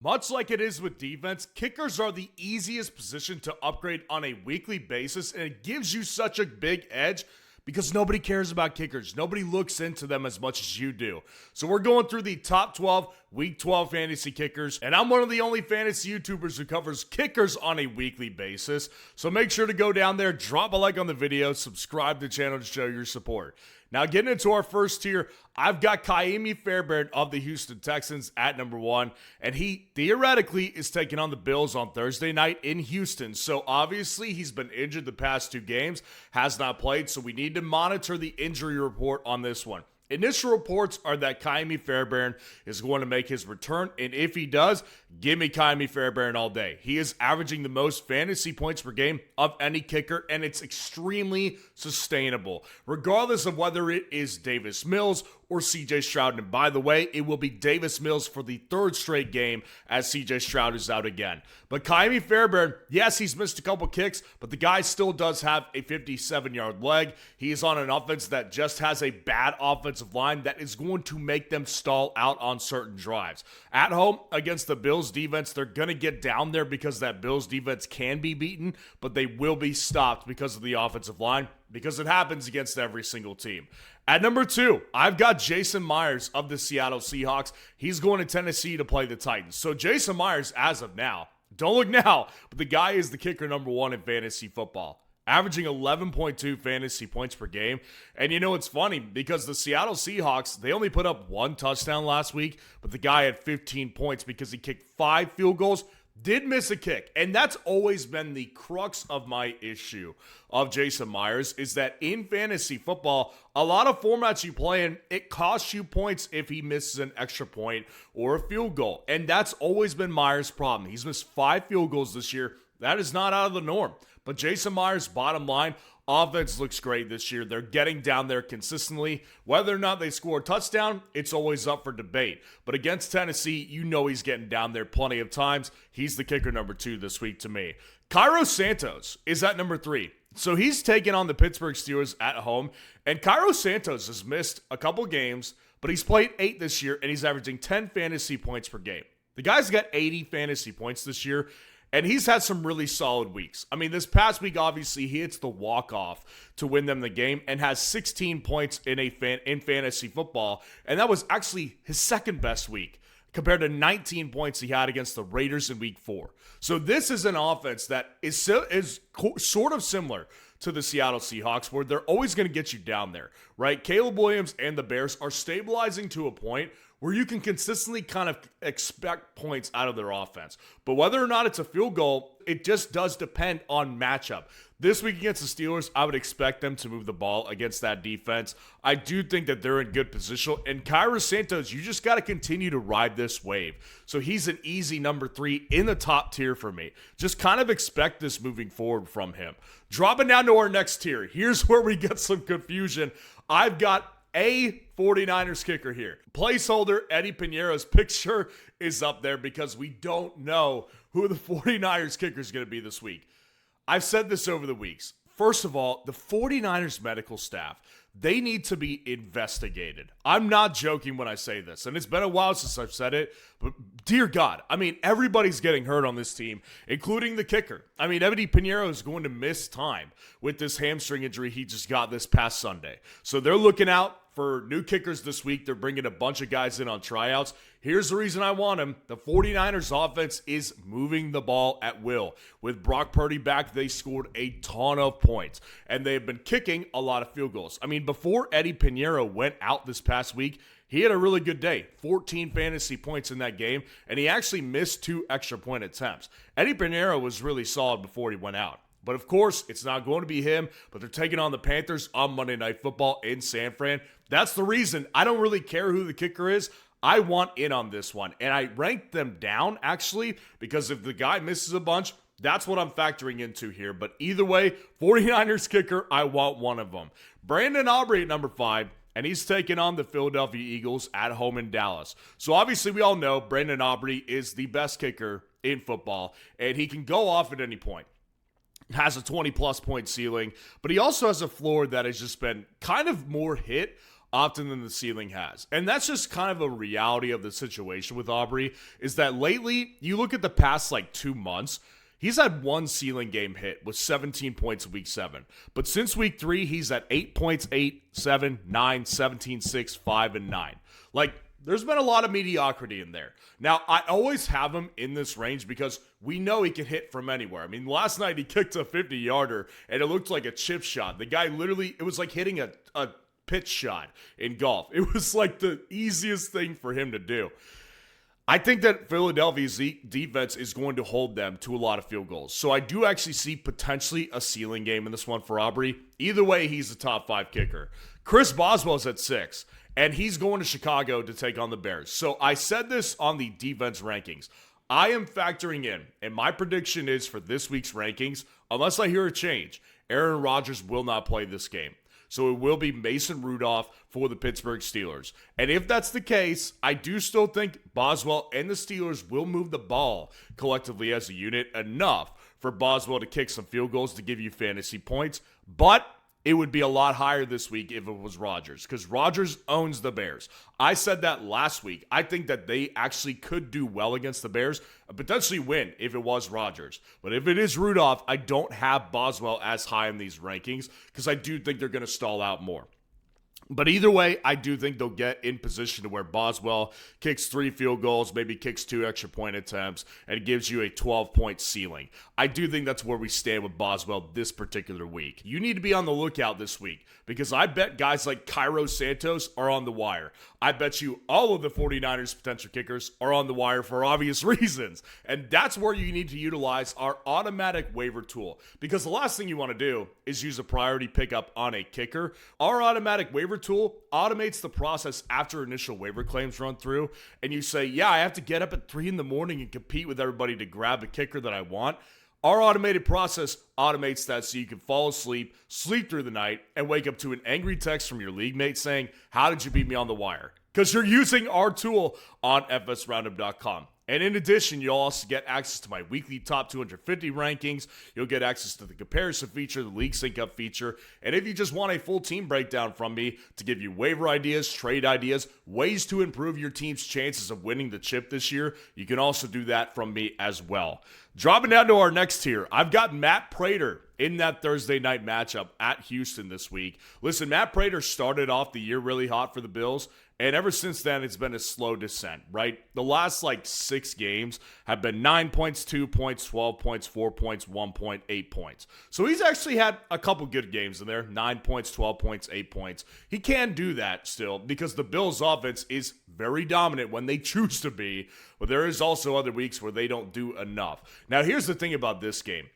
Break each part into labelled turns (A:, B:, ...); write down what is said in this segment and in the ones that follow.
A: Much like it is with defense, kickers are the easiest position to upgrade on a weekly basis, and it gives you such a big edge because nobody cares about kickers. Nobody looks into them as much as you do. So we're going through the top 12 Week 12 fantasy kickers, and I'm one of the only fantasy YouTubers who covers kickers on a weekly basis. So make sure to go down there, drop a like on the video, subscribe to the channel to show your support. Now, getting into our first tier, I've got Kaimi Fairbairn of the Houston Texans at number 1, and he theoretically is taking on the Bills on Thursday night in Houston. So obviously, he's been injured the past 2 games, has not played, so we need to monitor the injury report on this one. Initial reports are that Kaimi Fairbairn is going to make his return, and if he does, give me Kaimi Fairbairn all day. He is averaging the most fantasy points per game of any kicker, and it's extremely sustainable, regardless of whether it is Davis Mills or CJ Stroud. And by the way, it will be Davis Mills for the 3rd straight game as CJ Stroud is out again. But Kaimi Fairbairn, yes, he's missed a couple kicks, but the guy still does have a 57-yard leg. He is on an offense that just has a bad offensive line that is going to make them stall out on certain drives. At home against the Bills defense, they're going to get down there because that Bills defense can be beaten, but they will be stopped because of the offensive line, because it happens against every single team. At number 2, I've got Jason Myers of the Seattle Seahawks. He's going to Tennessee to play the Titans. So Jason Myers, as of now, don't look now, but the guy is the kicker number 1 in fantasy football, averaging 11.2 fantasy points per game. And you know, it's funny because the Seattle Seahawks, they only put up 1 touchdown last week, but the guy had 15 points because he kicked 5 field goals, did miss a kick. And that's always been the crux of my issue of Jason Myers, is that in fantasy football, a lot of formats you play in, it costs you points if he misses an extra point or a field goal. And that's always been Myers' problem. He's missed 5 field goals this year. That is not out of the norm. But Jason Myers, bottom line, offense looks great this year. They're getting down there consistently. Whether or not they score a touchdown, it's always up for debate. But against Tennessee, you know he's getting down there plenty of times. He's the kicker number 2 this week to me. Cairo Santos is at number 3. So he's taking on the Pittsburgh Steelers at home. And Cairo Santos has missed a couple games, but he's played 8 this year, and he's averaging 10 fantasy points per game. The guy's got 80 fantasy points this year, and he's had some really solid weeks. I mean, this past week, obviously, he hits the walk-off to win them the game and has 16 points in fantasy football. And that was actually his 2nd best week compared to 19 points he had against the Raiders in week 4. So this is an offense that is sort of similar to the Seattle Seahawks, where they're always going to get you down there, right? Caleb Williams and the Bears are stabilizing to a point where you can consistently kind of expect points out of their offense. But whether or not it's a field goal, it just does depend on matchup. This week against the Steelers, I would expect them to move the ball against that defense. I do think that they're in good position. And Cairo Santos, you just got to continue to ride this wave. So he's an easy number 3 in the top tier for me. Just kind of expect this moving forward from him. Dropping down to our next tier, here's where we get some confusion. I've got a 49ers kicker here. Placeholder Eddie Pinheiro's picture is up there because we don't know who the 49ers kicker is going to be this week. I've said this over the weeks. First of all, the 49ers medical staff, they need to be investigated. I'm not joking when I say this, and it's been a while since I've said it, but dear God, I mean, everybody's getting hurt on this team, including the kicker. I mean, Eddie Pinheiro is going to miss time with this hamstring injury he just got this past Sunday. So they're looking out for new kickers this week. They're bringing a bunch of guys in on tryouts. Here's the reason I want him. The 49ers offense is moving the ball at will. With Brock Purdy back, they scored a ton of points, and they've been kicking a lot of field goals. I mean, before Eddie Pinheiro went out this past week, he had a really good day, 14 fantasy points in that game, and he actually missed 2 extra point attempts. Eddie Pinheiro was really solid before he went out. But of course, it's not going to be him, but they're taking on the Panthers on Monday Night Football in San Fran. That's the reason. I don't really care who the kicker is. I want in on this one. And I ranked them down, actually, because if the guy misses a bunch, that's what I'm factoring into here. But either way, 49ers kicker, I want one of them. Brandon Aubrey at number 5. And he's taking on the Philadelphia Eagles at home in Dallas. So obviously we all know Brandon Aubrey is the best kicker in football, and he can go off at any point. Has a 20-plus point ceiling, but he also has a floor that has just been kind of more hit often than the ceiling has. And that's just kind of a reality of the situation with Aubrey, is that lately, you look at the past like 2 months, he's had one ceiling game hit with 17 points in week 7. But since week 3, he's at 8 points, 8, 7, 9, 17, 6, 5, and 9. Like, there's been a lot of mediocrity in there. Now, I always have him in this range because we know he can hit from anywhere. I mean, last night he kicked a 50-yarder, and it looked like a chip shot. The guy literally, it was like hitting a pitch shot in golf. It was like the easiest thing for him to do. I think that Philadelphia's defense is going to hold them to a lot of field goals. So I do actually see potentially a ceiling game in this one for Aubrey. Either way, he's a top 5 kicker. Chris Boswell's at 6. And he's going to Chicago to take on the Bears. So I said this on the defense rankings. I am factoring in, and my prediction is for this week's rankings, unless I hear a change, Aaron Rodgers will not play this game. So it will be Mason Rudolph for the Pittsburgh Steelers. And if that's the case, I do still think Boswell and the Steelers will move the ball collectively as a unit enough for Boswell to kick some field goals to give you fantasy points. But it would be a lot higher this week if it was Rodgers, because Rodgers owns the Bears. I said that last week. I think that they actually could do well against the Bears and potentially win if it was Rodgers. But if it is Rudolph, I don't have Boswell as high in these rankings because I do think they're going to stall out more. But either way, I do think they'll get in position to where Boswell kicks 3 field goals, maybe kicks 2 extra point attempts, and gives you a 12-point ceiling. I do think that's where we stand with Boswell this particular week. You need to be on the lookout this week because I bet guys like Cairo Santos are on the wire. I bet you all of the 49ers potential kickers are on the wire for obvious reasons. And that's where you need to utilize our automatic waiver tool, because the last thing you want to do is use a priority pickup on a kicker. Our automatic waiver tool automates the process after initial waiver claims run through, and you say, yeah, I have to get up at 3 in the morning and compete with everybody to grab a kicker that I want. Our automated process automates that so you can fall asleep, sleep through the night, and wake up to an angry text from your league mate saying, how did you beat me on the wire? Because you're using our tool on fsroundup.com. And in addition, you'll also get access to my weekly top 250 rankings. You'll get access to the comparison feature, the league sync up feature. And if you just want a full team breakdown from me to give you waiver ideas, trade ideas, ways to improve your team's chances of winning the chip this year, you can also do that from me as well. Dropping down to our next tier, I've got Matt Prater in that Thursday night matchup at Houston this week. Listen, Matt Prater started off the year really hot for the Bills, and ever since then, it's been a slow descent, right? The last 6 games have been 9 points, 2 points, 12 points, 4 points, 1 point, 8 points. So he's actually had a couple good games in there, 9 points, 12 points, 8 points. He can do that still because the Bills' offense is very dominant when they choose to be, but there is also other weeks where they don't do enough. Now, here's the thing about this game.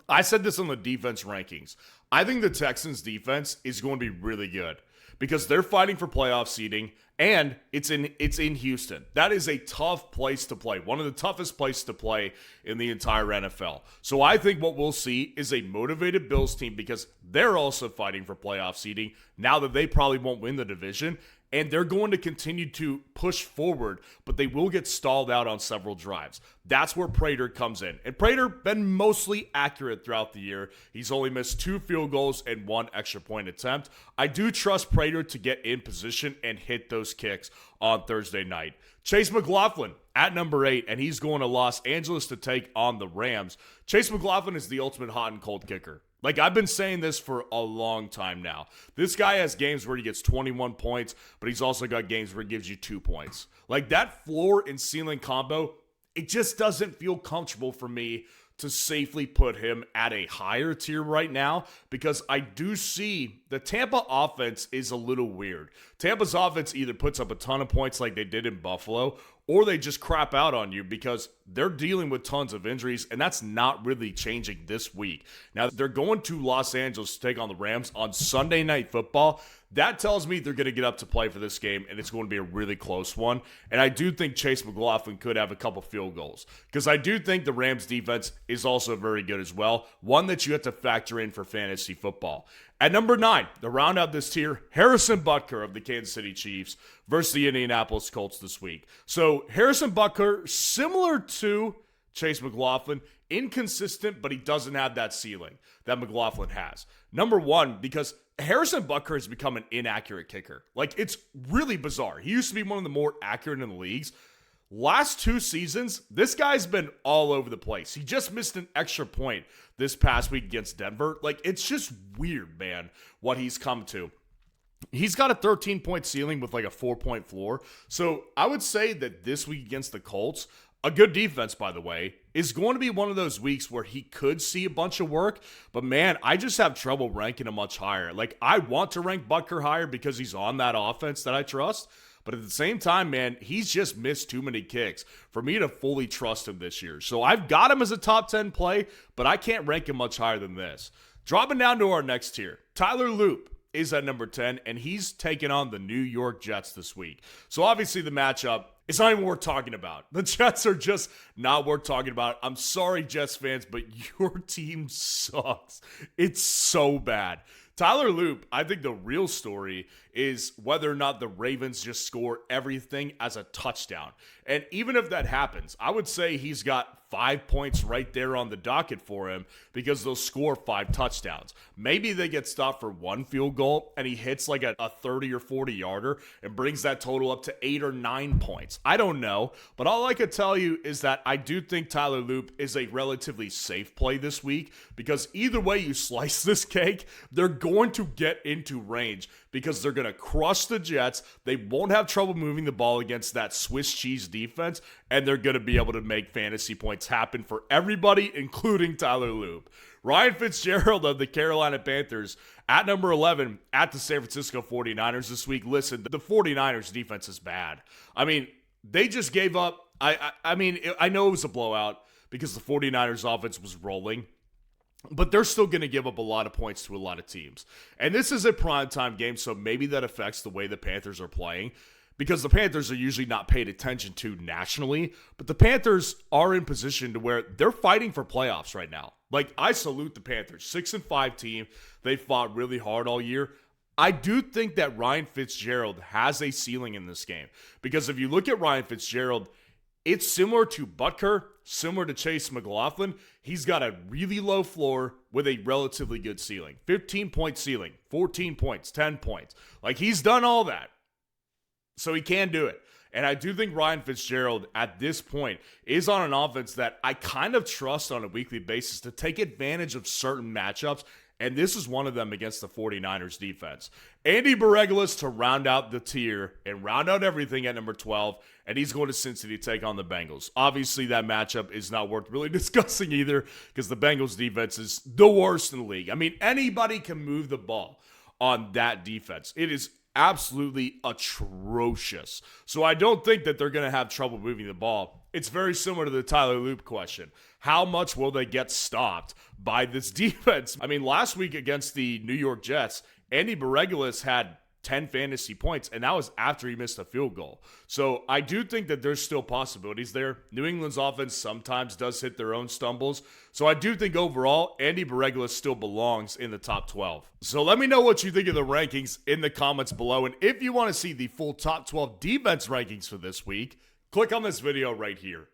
A: I said this on the defense rankings. I think the Texans' defense is going to be really good because they're fighting for playoff seeding, and it's in Houston. That is a tough place to play, one of the toughest places to play in the entire NFL. So I think what we'll see is a motivated Bills team because they're also fighting for playoff seeding now that they probably won't win the division. And they're going to continue to push forward, but they will get stalled out on several drives. That's where Prater comes in. And Prater been mostly accurate throughout the year. He's only missed 2 field goals and 1 extra point attempt. I do trust Prater to get in position and hit those kicks on Thursday night. Chase McLaughlin at number 8, and he's going to Los Angeles to take on the Rams. Chase McLaughlin is the ultimate hot and cold kicker. I've been saying this for a long time now. This guy has games where he gets 21 points, but he's also got games where he gives you 2 points. That floor and ceiling combo, it just doesn't feel comfortable for me to safely put him at a higher tier right now because I do see the Tampa offense is a little weird. Tampa's offense either puts up a ton of points like they did in Buffalo, or they just crap out on you because they're dealing with tons of injuries, and that's not really changing this week. Now, they're going to Los Angeles to take on the Rams on Sunday Night Football. That tells me they're going to get up to play for this game, and it's going to be a really close one. And I do think Chase McLaughlin could have a couple field goals because I do think the Rams defense is also very good as well, one that you have to factor in for fantasy football. At number 9, to round out this tier, Harrison Butker of the Kansas City Chiefs versus the Indianapolis Colts this week. So Harrison Butker, similar to Chase McLaughlin, inconsistent, but he doesn't have that ceiling that McLaughlin has. Number one, because Harrison Butker has become an inaccurate kicker. Like, it's really bizarre. He used to be one of the more accurate in the leagues. Last 2 seasons, this guy's been all over the place. He just missed an extra point this past week against Denver. Like, it's just weird, man, what he's come to. He's got a 13-point ceiling with like a 4-point floor. So I would say that this week against the Colts, a good defense, by the way, is going to be one of those weeks where he could see a bunch of work. But man, I just have trouble ranking him much higher. Like, I want to rank Butker higher because he's on that offense that I trust. But at the same time, man, he's just missed too many kicks for me to fully trust him this year. So I've got him as a top 10 play, but I can't rank him much higher than this. Dropping down to our next tier, Tyler Loop is at number 10, and he's taking on the New York Jets this week. So obviously the matchup, it's not even worth talking about. The Jets are just not worth talking about. I'm sorry, Jets fans, but your team sucks. It's so bad. Tyler Loop, I think the real story is whether or not the Ravens just score everything as a touchdown. And even if that happens, I would say he's got 5 points right there on the docket for him because they'll score 5 touchdowns. Maybe they get stopped for 1 field goal and he hits like a 30 or 40 yarder and brings that total up to 8 or 9 points. I don't know, but all I could tell you is that I do think Tyler Loop is a relatively safe play this week because either way you slice this cake, they're going to get into range because they're going to crush the Jets. They won't have trouble moving the ball against that Swiss cheese defense, and they're going to be able to make fantasy points happen for everybody, including Tyler Loop. Ryan Firzgerald of the Carolina Panthers at number 11 at the San Francisco 49ers this week. Listen, the 49ers defense is bad. I mean, they just gave up. I mean, I know it was a blowout because the 49ers offense was rolling, but they're still going to give up a lot of points to a lot of teams. And this is a primetime game, so maybe that affects the way the Panthers are playing because the Panthers are usually not paid attention to nationally, but the Panthers are in position to where they're fighting for playoffs right now. Like, I salute the Panthers. 6-5 team. They fought really hard all year. I do think that Ryan Firzgerald has a ceiling in this game because if you look at Ryan Firzgerald, it's similar to Butker, similar to Chase McLaughlin. He's got a really low floor with a relatively good ceiling. 15-point ceiling, 14 points, 10 points. Like, he's done all that. So he can do it. And I do think Ryan Firzgerald at this point is on an offense that I kind of trust on a weekly basis to take advantage of certain matchups. And this is one of them against the 49ers defense. Andy Beregelis to round out the tier and round out everything at number 12. And he's going to Cincinnati to take on the Bengals. Obviously, that matchup is not worth really discussing either because the Bengals defense is the worst in the league. I mean, anybody can move the ball on that defense. It is absolutely atrocious. So I don't think that they're going to have trouble moving the ball. It's very similar to the Tyler Loop question. How much will they get stopped by this defense? I mean, last week against the New York Jets, Andy Beregelis had 10 fantasy points, and that was after he missed a field goal. So I do think that there's still possibilities there. New England's offense sometimes does hit their own stumbles. So I do think overall, Andy Beregelis still belongs in the top 12. So let me know what you think of the rankings in the comments below. And if you want to see the full top 12 defense rankings for this week, click on this video right here.